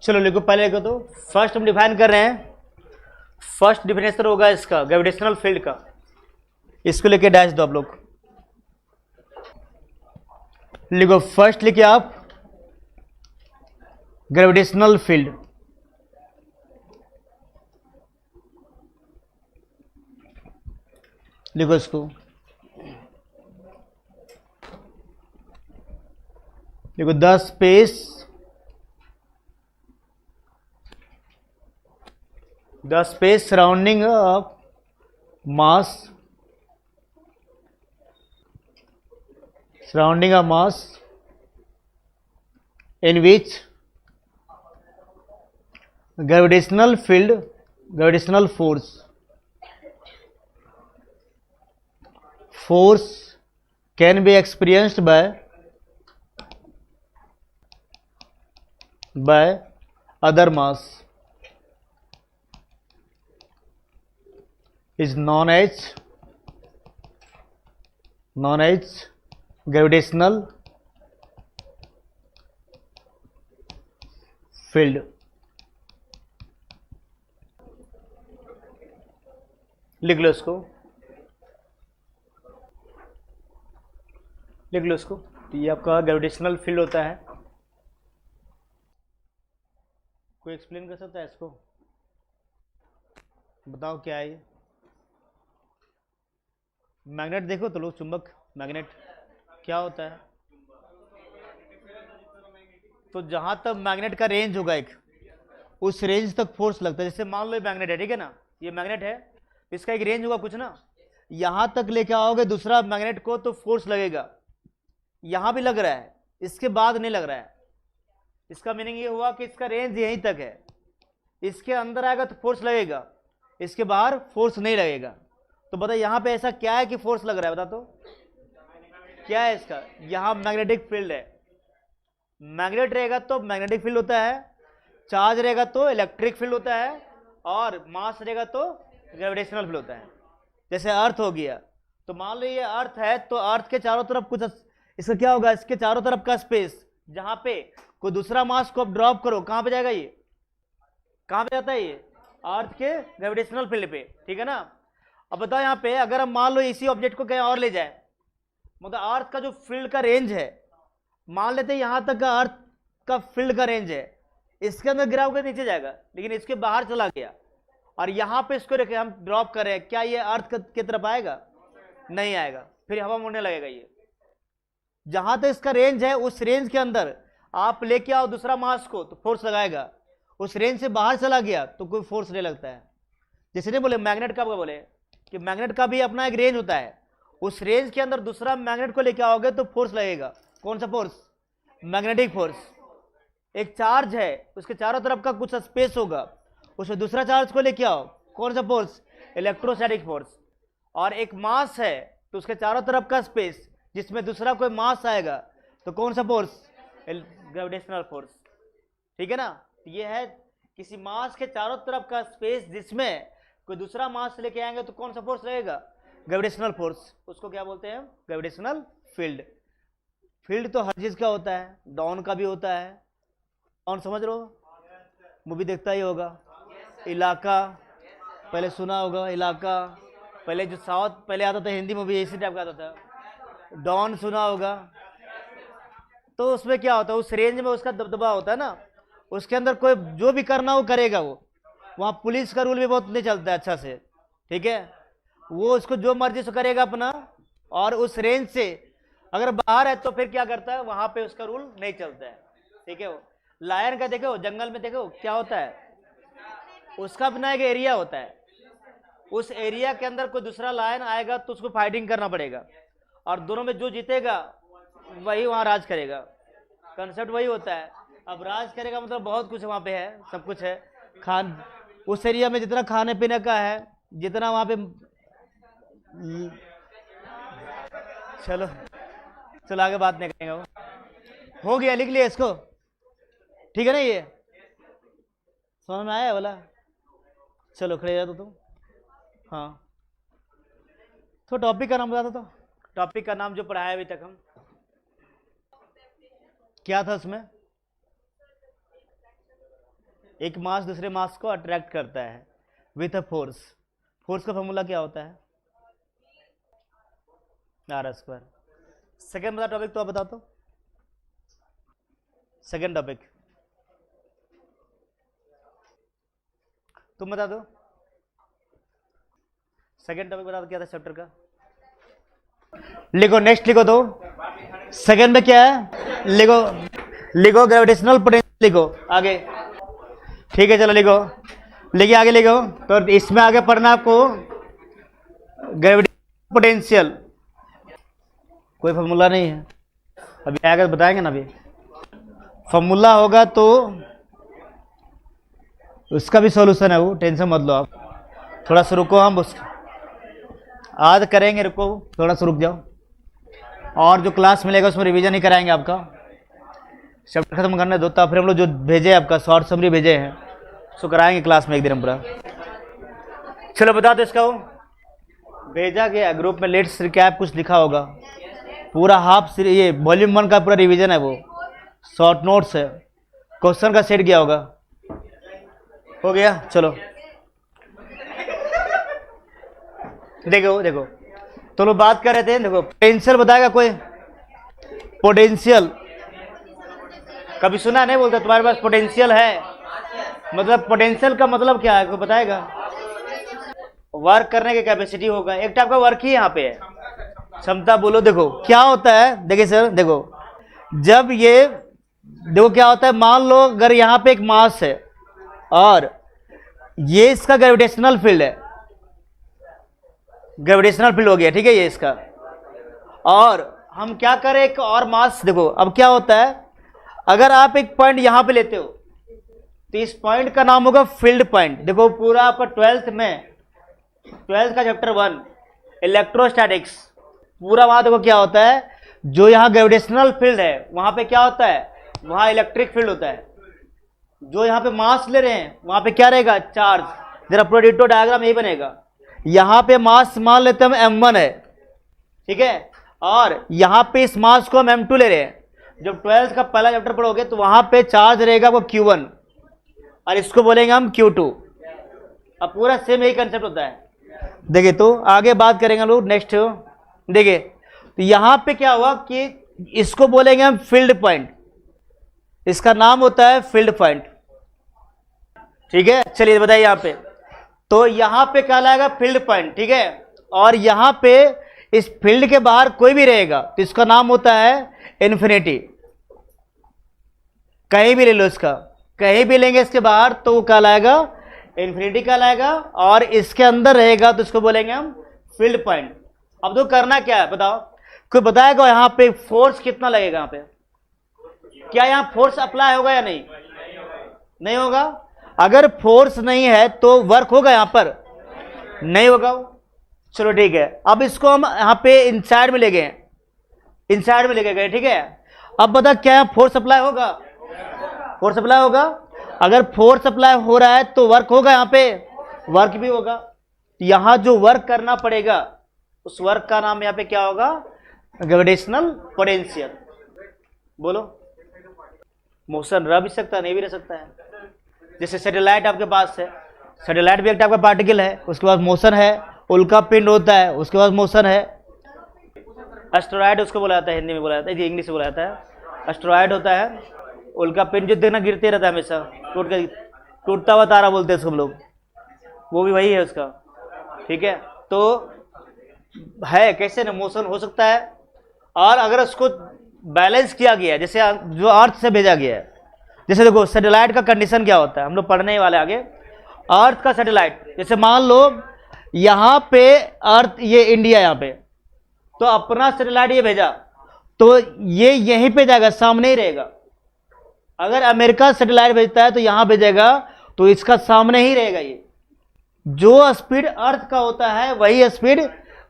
चलो लिखो, पहले लिखो तो फर्स्ट हम डिफाइन कर रहे हैं, फर्स्ट डिफिनेशन होगा इसका ग्रेविटेशनल फील्ड का, इसको लेके डैश दो आप लोग। लिखो फर्स्ट लिखिए आप ग्रेविटेशनल फील्ड। लिखो इसको, लिखो the space, the space surrounding a mass, surrounding a mass in which gravitational field, gravitational force can be experienced by other mass is known as gravitational field। लिख लो इसको, लिख लो इसको। तो ये आपका ग्रेविटेशनल फील्ड होता है। कोई एक्सप्लेन कर सकता है इसको? बताओ क्या है ये? मैग्नेट देखो तो लोग, चुंबक मैग्नेट क्या होता है? तो जहां तक मैग्नेट का रेंज होगा एक, उस रेंज तक फोर्स लगता है। जैसे मान लो ये मैग्नेट है, ठीक है ना, ये मैग्नेट है, इसका एक रेंज होगा कुछ ना, यहां तक लेके आओगे दूसरा मैग्नेट को तो फोर्स लगेगा। यहां भी लग रहा है, इसके बाद नहीं लग रहा है। इसका मीनिंग ये हुआ कि इसका रेंज यहीं तक है, इसके अंदर आएगा तो फोर्स लगेगा, इसके बाहर फोर्स नहीं लगेगा। तो बताइए यहाँ पे ऐसा क्या है कि फोर्स लग रहा है? बता तो क्या है इसका? यहाँ मैग्नेटिक फील्ड है। मैग्नेट रहेगा तो मैग्नेटिक फील्ड होता है, चार्ज रहेगा तो इलेक्ट्रिक फील्ड होता है, और मास रहेगा तो ग्रेविटेशनल फील्ड होता है। जैसे अर्थ हो गया, तो मान लो ये अर्थ है, तो अर्थ के चारों तरफ कुछ, इसका क्या होगा, इसके चारों तरफ का स्पेस, जहां पे कोई दूसरा मास को आप ड्रॉप करो, कहां पे जाएगा ये? कहां पे जाता है ये? अर्थ के ग्रेविटेशनल फील्ड पे, ठीक है ना। अब बताओ यहाँ पे अगर हम मान लो इसी ऑब्जेक्ट को कहीं और ले जाए, मतलब अर्थ का जो फील्ड का रेंज है, मान लेते हैं यहां तक का अर्थ का फील्ड का रेंज है, इसके अंदर गिरा होकर नीचे जाएगा, लेकिन इसके बाहर चला गया, और यहां पे इसको रखे हम ड्रॉप कर रहे हैं, क्या ये अर्थ की तरफ आएगा? नहीं आएगा, फिर हवा मुड़ने लगेगा। ये जहां तक इसका रेंज है, उस रेंज के अंदर आप लेके आओ दूसरा मास को तो फोर्स लगाएगा, उस रेंज से बाहर चला गया तो कोई फोर्स नहीं लगता है। जैसे नहीं बोले मैग्नेट का, बोले कि मैग्नेट का भी अपना एक रेंज होता है, उस रेंज के अंदर दूसरा मैग्नेट को लेके आओगे तो फोर्स लगेगा। कौन सा फोर्स? Magnetic force. एक चार्ज है, उसके चारों तरफ का कुछ स्पेस होगा, उसमें दूसरा चार्ज को लेके आओ, कौन सा फोर्स? Electrostatic force. और एक मास है, तो उसके चारों तरफ का स्पेस जिसमें दूसरा कोई मास आएगा, तो कौन सा फोर्स? ग्रेविटेशनल फोर्स, ठीक है ना। ये है किसी मास के चारों तरफ का स्पेस जिसमें कोई दूसरा मास लेके आएंगे तो कौन सा फोर्स लगेगा? Gravitational force. उसको क्या बोलते हैं? Gravitational field. फील्ड तो हर चीज का होता है, डाउन का भी होता है। डाउन समझ रहे हो? मूवी देखता ही होगा। इलाका पहले सुना होगा, इलाका पहले जो साउथ पहले आता था, हिंदी मूवी इसी टाइप का आता था। डॉन सुना होगा। तो उसमें क्या होता है, उस रेंज में उसका दबदबा होता है ना, उसके अंदर कोई जो भी करना वो करेगा। वो वहाँ पुलिस का रूल भी बहुत नहीं चलता है अच्छा से, ठीक है। वो उसको जो मर्जी से करेगा अपना, और उस रेंज से अगर बाहर है तो फिर क्या करता है, वहां पे उसका रूल नहीं चलता है। ठीक है, वो लायन का देखो, जंगल में देखो क्या होता है, उसका अपना एक एरिया होता है, उस एरिया के अंदर कोई दूसरा लायन आएगा तो उसको फाइटिंग करना पड़ेगा, और दोनों में जो जीतेगा वही वहां राज करेगा। कंसेप्ट वही होता है। अब राज करेगा मतलब बहुत कुछ वहां पे है, सब कुछ है। खान उस एरिया में जितना खाने पीने का है, जितना वहां पे, चलो चलो आगे बात नहीं करेंगे। हो गया, लिख लिया इसको, ठीक है ना? ये समझ में आया बोला? चलो खड़े जा दो तुम। हाँ, तो टॉपिक का नाम बता दो। तो टॉपिक का नाम जो पढ़ाया अभी तक हम, क्या था उसमें? एक मास दूसरे मास को अट्रैक्ट करता है विथ अ फोर्स। फोर्स का फॉर्मूला क्या होता है? R square. सेकेंड बता टॉपिक, तो आप बता दो सेकेंड टॉपिक, तुम बता दो सेकेंड टॉपिक, बता दो क्या था चैप्टर का। लिखो, नेक्स्ट लिखो। तो सेकेंड में क्या है, लिखो लिखो ग्रेविटेशनल पोटेंशियल, लिखो आगे। ठीक है, चलो लिखो, लिखिए आगे लिखो। तो इसमें आगे पढ़ना आपको ग्रेविटेशनल पोटेंशियल। कोई फॉर्मूला नहीं है, अभी आगे बताएंगे ना। अभी फॉर्मूला होगा तो उसका भी सॉल्यूशन है, वो टेंशन मत लो आप। थोड़ा सा रुको, हम उस आज करेंगे, रुको थोड़ा सा रुक जाओ। और जो क्लास मिलेगा उसमें रिवीजन ही कराएंगे आपका, चैप्टर खत्म करने दो, तब फिर हम लोग जो भेजे आपका शॉर्ट समरी भेजे हैं उसको कराएंगे क्लास में एक दिन हम पूरा। चलो बता दो इसका, वो भेजा गया ग्रुप में, लेट्स रिकैप कुछ लिखा होगा, पूरा हाफ ये वॉल्यूम 1 का पूरा रिवीजन है, वो शॉर्ट नोट्स है, क्वेश्चन का सेट गया होगा। हो गया, चलो देखो देखो, तो लोग बात कर रहे थे, देखो पोटेंशियल बताएगा कोई? पोटेंशियल कभी सुना नहीं? बोलता तुम्हारे पास पोटेंशियल है, मतलब पोटेंशियल का मतलब क्या है, कोई बताएगा? वर्क करने की कैपेसिटी होगा, एक टाइप का वर्क ही यहाँ पे है, क्षमता बोलो। देखो क्या होता है, देखिए सर, देखो जब ये, देखो क्या होता है, मान लो अगर यहाँ पे एक मास है और ये इसका ग्रेविटेशनल फील्ड है, ग्रेविटेशनल फील्ड हो गया, ठीक है, ये इसका, और हम क्या करें, एक और मास, देखो अब क्या होता है, अगर आप एक पॉइंट यहां पे लेते हो तो इस पॉइंट का नाम होगा फील्ड पॉइंट। देखो पूरा आपका 12th में, 12th का चैप्टर 1 इलेक्ट्रोस्टैटिक्स, पूरा वहां देखो क्या होता है, जो यहाँ ग्रेविटेशनल फील्ड है वहां पे क्या होता है, वहां इलेक्ट्रिक फील्ड होता है। जो यहाँ पे मास ले रहे हैं वहां पे क्या रहेगा, चार्ज। जरा प्रोडिक्टो डायग्राम यही बनेगा, यहाँ पे मास मान लेते हैं हम m1 है, ठीक है, और यहाँ पे इस मास को हम m2 ले रहे हैं। जब 12th का पहला चैप्टर पढ़ोगे तो वहां पे चार्ज रहेगा वो q1, और इसको बोलेंगे हम q2। अब पूरा सेम यही कंसेप्ट होता है। देखिए तो आगे बात करेंगे लोग नेक्स्ट। देखिए तो यहां पे क्या हुआ कि इसको बोलेंगे हम फील्ड पॉइंट, इसका नाम होता है फील्ड पॉइंट, ठीक है। चलिए बताइए यहां पे, तो यहां पे क्या लाएगा, फील्ड पॉइंट, ठीक है। और यहां पे इस फील्ड के बाहर कोई भी रहेगा तो इसका नाम होता है इन्फिनिटी। कहीं भी ले लो इसका, कहीं भी लेंगे इसके बाहर तो वो क्या लाएगा, इन्फिनिटी का लाएगा, और इसके अंदर रहेगा तो इसको बोलेंगे हम फील्ड पॉइंट। अब तो करना क्या है बताओ, कोई बताएगा यहाँ पे फोर्स कितना लगेगा, यहाँ पे क्या यहाँ फोर्स अप्लाई होगा या नहीं? नहीं होगा। अगर फोर्स नहीं है तो वर्क होगा यहाँ पर? नहीं होगा। चलो ठीक है, अब इसको हम यहाँ पे इनसाइड में ले गए, इनसाइड में लेके गए, ठीक है। अब बता क्या यहाँ फोर्स अप्लाई होगा? फोर्स अप्लाई होगा। अगर फोर्स अप्लाई हो रहा है तो वर्क होगा, यहाँ पे वर्क भी होगा। यहाँ जो वर्क करना पड़ेगा उस वर्क का नाम यहाँ पे क्या होगा, ग्रेविटेशनल पोटेंशियल। बोलो, मोशन रह भी सकता है, नहीं भी रह सकता है। जैसे सैटेलाइट आपके पास है, सैटेलाइट भी एक टाइप का पार्टिकल है, उसके पास मोशन है। उल्का पिंड होता है, उसके पास मोशन है। एस्टेरॉयड उसको बोला जाता है, हिंदी में बोला जाता है, इंग्लिश में बोला जाता है। एस्टेरॉयड होता है उल्का पिंड जो देखना गिरते रहता है हमेशा, टूटता हुआ तारा बोलते हैं उसको हम लोग, वो भी वही है उसका, ठीक है। तो है, कैसे ना मोशन हो सकता है। और अगर उसको बैलेंस किया गया है, जैसे जो अर्थ से भेजा गया है, जैसे देखो सैटेलाइट का कंडीशन क्या होता है, हम लोग पढ़ने वाले आगे। अर्थ का सैटेलाइट, जैसे मान लो यहां पे अर्थ, ये इंडिया यहां पे, तो अपना सैटेलाइट ये भेजा तो ये यहीं पे जाएगा, सामने ही रहेगा। अगर अमेरिका सैटेलाइट भेजता है तो यहां भेजेगा तो इसका सामने ही रहेगा। ये जो स्पीड अर्थ का होता है वही स्पीड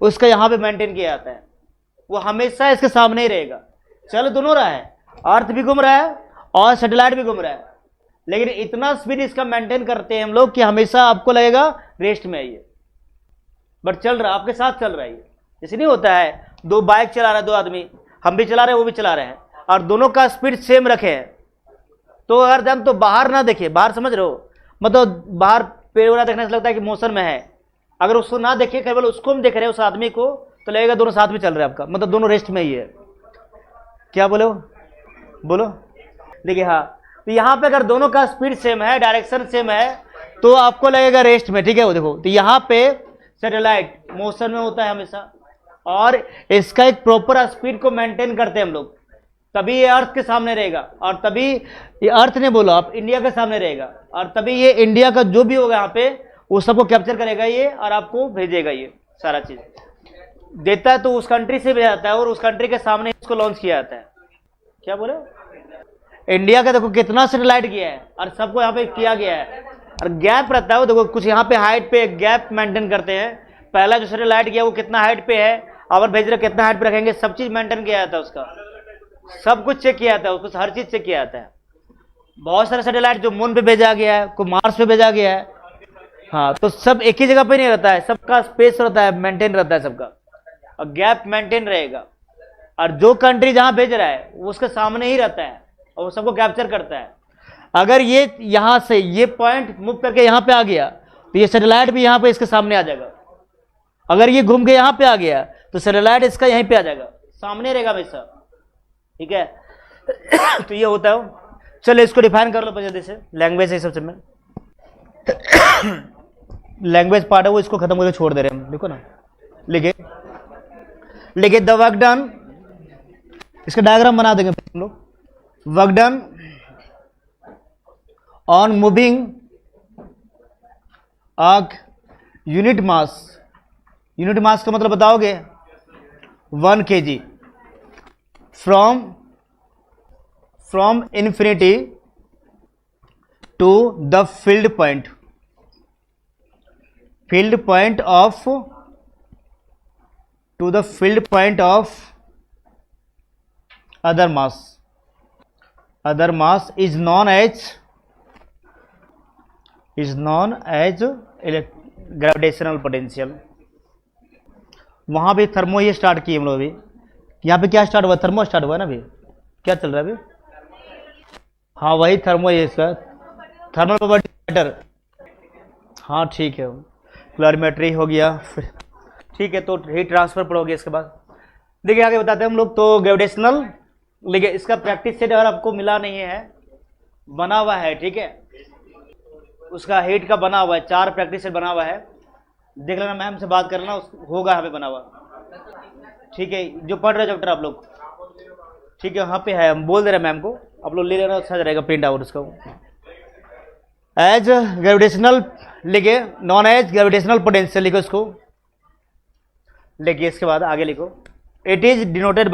उसका यहां पे मेंटेन किया जाता है, वो हमेशा इसके सामने ही रहेगा। चल दोनों रहा है, अर्थ भी घूम रहा है और सैटेलाइट भी घूम रहा है, लेकिन इतना स्पीड इसका मेंटेन करते हैं हम लोग कि हमेशा आपको लगेगा रेस्ट में है ये, बट चल रहा, आपके साथ चल रहा है ये। जैसे नहीं होता है दो बाइक चला रहा है, दो आदमी, हम भी चला रहे हैं वो भी चला रहे हैं, और दोनों का स्पीड सेम रखे हैं, तो अगर जब तो बाहर ना देखे, बाहर समझ रहे हो, मतलब बाहर पेड़ वगैरह देखने से लगता है कि मोशन में है, अगर उसको ना देखे, केवल उसको हम देख रहे हैं उस आदमी को, तो लगेगा दोनों साथ में चल रहे हैं आपका, मतलब दोनों रेस्ट में ही है। क्या बोलो बोलो, देखिए हाँ, तो यहाँ पे अगर दोनों का स्पीड सेम है, डायरेक्शन सेम है, तो आपको लगेगा रेस्ट में, ठीक है। वो देखो, तो यहाँ पे सैटेलाइट मोशन में होता है हमेशा, और इसका एक प्रॉपर स्पीड को मेंटेन करते हैं हम लोग, तभी ये अर्थ के सामने रहेगा, और तभी ये अर्थ ने बोला आप इंडिया के सामने रहेगा, और तभी ये इंडिया का जो भी होगा यहाँ पे वो सबको कैप्चर करेगा ये, और आपको भेजेगा ये सारा चीज देता है, तो उस कंट्री से भेजा जाता है और उस कंट्री के सामने इसको लॉन्च किया जाता है। क्या बोले, इंडिया का देखो कितना सैटेलाइट किया है और सबको यहाँ पे किया गया है, और गैप रहता है वो देखो, कुछ यहाँ पे हाइट पे गैप मेंटेन करते हैं। पहला जो सैटेलाइट किया वो कितना हाइट पे है, और भेज रहे कितना हाइट पे रखेंगे, सब चीज मेंटेन किया जाता है, उसका सब कुछ चेक किया जाता है, उसको हर चीज चेक किया जाता है। बहुत सारे सैटेलाइट जो मून पे भेजा गया है, कोई मार्स पे भेजा गया है, हाँ, तो सब एक ही जगह पे नहीं रहता है, सबका स्पेस रहता है, मेंटेन रहता है सबका, और गैप मेंटेन रहेगा, और जो कंट्री जहां भेज रहा है वो उसके सामने ही रहता है और वो सबको कैप्चर करता है। अगर ये यहां से ये पॉइंट मूव करके यहां पे आ गया तो ये सैटेलाइट भी यहां पे इसके सामने आ जाएगा। अगर ये घूम के यहां पे आ गया तो सैटेलाइट इसका यहीं पे आ जाएगा, सामने रहेगा हमेशा, ठीक है। तो ये होता है। चलो इसको डिफाइन कर लो जल्दी से, लैंग्वेज है सबसे में लैंग्वेज पार्ट है वो, इसको खत्म करके छोड़ दे रहे हैं हम, देखो ना, लिखे द वर्क डन, इसका डायग्राम बना देंगे हम लोग। Work done on moving a unit mass, unit mass का मतलब बताओगे 1 kg from infinity to the field point, field point of to the field point of other mass is known as gravitational potential। वहां पे thermo ये start किए हम लोग अभी, यहाँ पे क्या स्टार्ट हुआ, थर्मो स्टार्ट हुआ ना अभी, क्या चल रहा है अभी, हाँ वही थर्मो, ये इसका थर्मल प्रॉपर्टी मैटर, हाँ ठीक है, क्लोरीमेट्री हो गया, ठीक है। तो हीट ट्रांसफर पढ़ोगे इसके बाद। देखिए आगे बताते हैं हम लोग, तो ग्रेविटेशनल, देखिए इसका प्रैक्टिस सेट अगर आपको मिला नहीं है, बना हुआ है, ठीक है, उसका हीट का बना हुआ है, 4 प्रैक्टिस सेट बना हुआ है, देख लेना, मैम से बात करना, होगा यहाँ पे बना हुआ, ठीक है, जो पढ़ रहे चैप्टर आप लोग, ठीक है, वहाँ पे है, हम बोल दे रहे हैं मैम को, आप लोग ले लेना, अच्छा रहेगा प्रिंट आउट उसका। एज ग्रेविटेशनल लिखे, नॉन एज ग्रेविटेशनल पोटेंशियल लिखो इसको, लिखिए इसके बाद आगे लिखो, इट इज डिनोटेड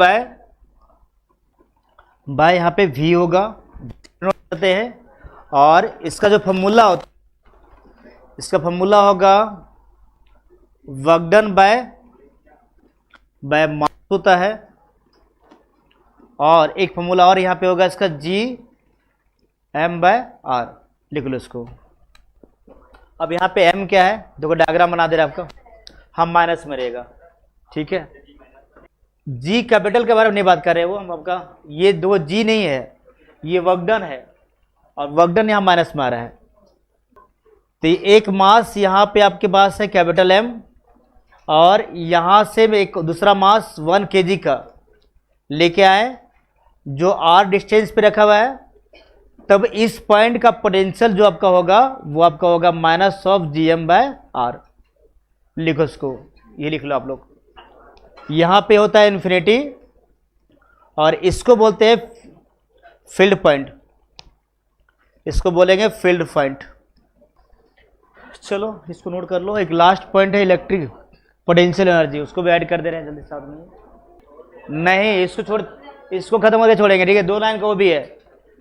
बाय यहाँ पे वी होगा, करते हैं, और इसका जो फॉर्मूला होता, इसका फॉर्मूला होगा वर्क डन बाय मास होता है, और एक फॉर्मूला और यहाँ पे होगा इसका जी एम बाय आर, लिख लो इसको। अब यहाँ पे एम क्या है, देखो डायग्राम बना दे रहा है आपका, हम माइनस में रहेगा, ठीक है। जी कैपिटल के बारे में नहीं बात कर रहे वो हम आपका, ये दो जी नहीं है, ये वर्क डन है, और वर्क डन यहाँ माइनस में आ रहा है, तो एक मास यहाँ पे आपके पास है कैपिटल एम, और यहाँ से एक दूसरा मास 1 kg का लेके आए, जो आर डिस्टेंस पे रखा हुआ है, तब इस पॉइंट का पोटेंशियल जो आपका होगा वो आपका होगा minus of G M by R, लिखो इसको, ये लिख लो आप लोग, यहाँ पे होता है इन्फिनिटी, और इसको बोलते हैं फील्ड पॉइंट, इसको बोलेंगे फील्ड पॉइंट। चलो इसको नोट कर लो। एक लास्ट पॉइंट है इलेक्ट्रिक पोटेंशियल एनर्जी, उसको भी ऐड कर दे रहे हैं जल्दी साथ में। नहीं, इसको छोड़, इसको खत्म करके छोड़ेंगे, ठीक है। 2 लाइन का वो भी है,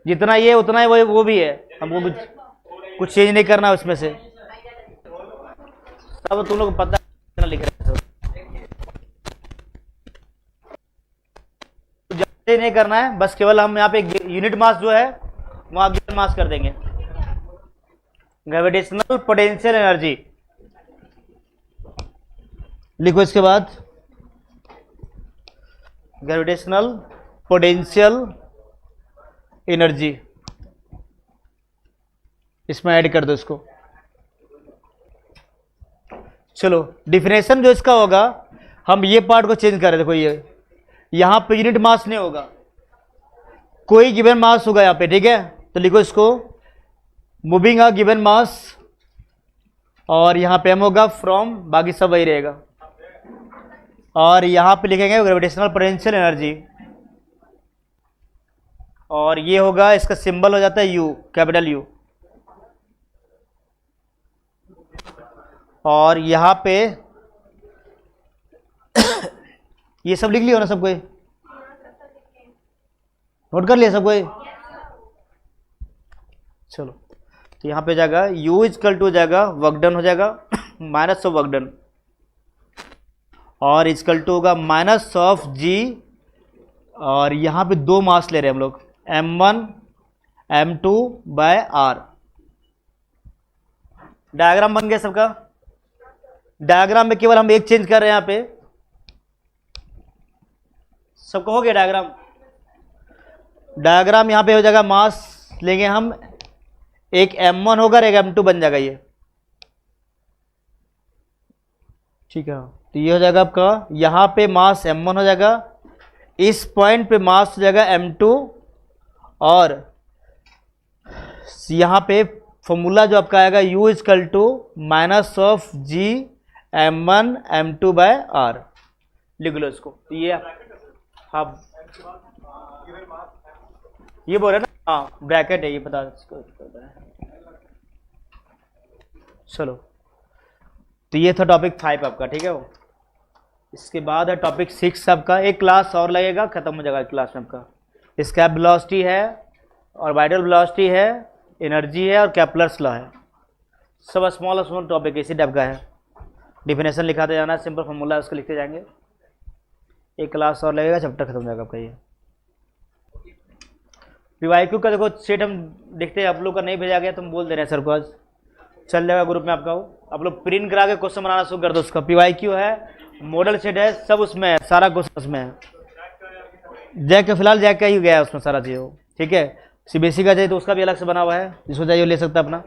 जितना ये उतना ही वो भी है, हमको कुछ चेंज नहीं करना उसमें से। सब तुम लोग पता है लिख रहे हैं, कुछ नहीं करना है, बस केवल हम यहाँ पे यूनिट मास जो है वहां गिवन मास कर देंगे। ग्रेविटेशनल पोटेंशियल एनर्जी लिखो इसके बाद, ग्रेविटेशनल पोटेंशियल एनर्जी, इसमें ऐड कर दो इसको। चलो डिफिनेशन जो इसका होगा, हम ये पार्ट को चेंज कर रहे थे। देखो ये यहां पे यूनिट मास नहीं होगा, कोई गिवन मास होगा यहाँ पे, ठीक है। तो लिखो इसको, मूविंग अ गिवन मास, और यहां पे हम होगा फ्रॉम, बाकी सब वही रहेगा। और यहां पे लिखेंगे ग्रेविटेशनल पोटेंशियल एनर्जी, और ये होगा, इसका सिंबल हो जाता है यू, कैपिटल यू। और यहां पे ये सब लिख लिया ना सब कोई, नोट कर लिया सब कोई। चलो तो यहां पे जाएगा U इजकल टू जाएगा वर्क डन हो जाएगा माइनस ऑफ वर्क डन, और इजकल टू होगा माइनस ऑफ G, और यहां पे 2 मास ले रहे हैं हम लोग, M1 M2 by R। Diagram बन गया सबका। डायग्राम में केवल हम एक चेंज कर रहे हैं, यहां पे सबको हो गया डायग्राम। डायग्राम यहां पे हो जाएगा, मास लेंगे हम, एक M1 होगा और एक M2 बन जाएगा ये, ठीक है। तो ये हो जाएगा आपका, यहां पे मास M1 हो जाएगा, इस पॉइंट पे मास हो जाएगा M2, और यहां पे फॉर्मूला जो आपका आएगा U equal to minus of G M1 M2 by R, लिख लो इसको। तो ये हाँ ये बोल रहे ना, हाँ ब्रैकेट है ये, पता है। चलो तो ये था टॉपिक 5 आपका, ठीक है। वो इसके बाद है टॉपिक 6 आपका, एक क्लास और लगेगा, खत्म हो जाएगा क्लास में आपका। इसका वेलोसिटी है, ऑर्बिटल वेलोसिटी है, एनर्जी है, और केपलर्स लॉ है। सब स्मॉल टॉपिक इसी टाइप का है। डिफिनेशन लिखाते जाना, सिंपल फॉर्मूला उसको लिखते जाएंगे। एक क्लास और लगेगा, चैप्टर खत्म हो जाएगा आपका ये। पीवाईक्यू का देखो सेट हम देखते हैं, आप लोग का नहीं भेजा गया, तुम बोल दे रहे हैं सर को, आज चल जाएगा ग्रुप में आपका। वो आप लोग प्रिंट करा के क्वेश्चन बनाना शुरू कर दो। उसका पीवाईक्यू है, मॉडल सेट है, सब उसमें है, सारा क्वेश्चन उसमें है। जैक का फिलहाल जैक का ही गया है उसमें सारा चीज़, ठीक है। सीबीएसई का चाहिए तो उसका भी अलग से बना हुआ है, जिसको चाहिए ले सकता है अपना।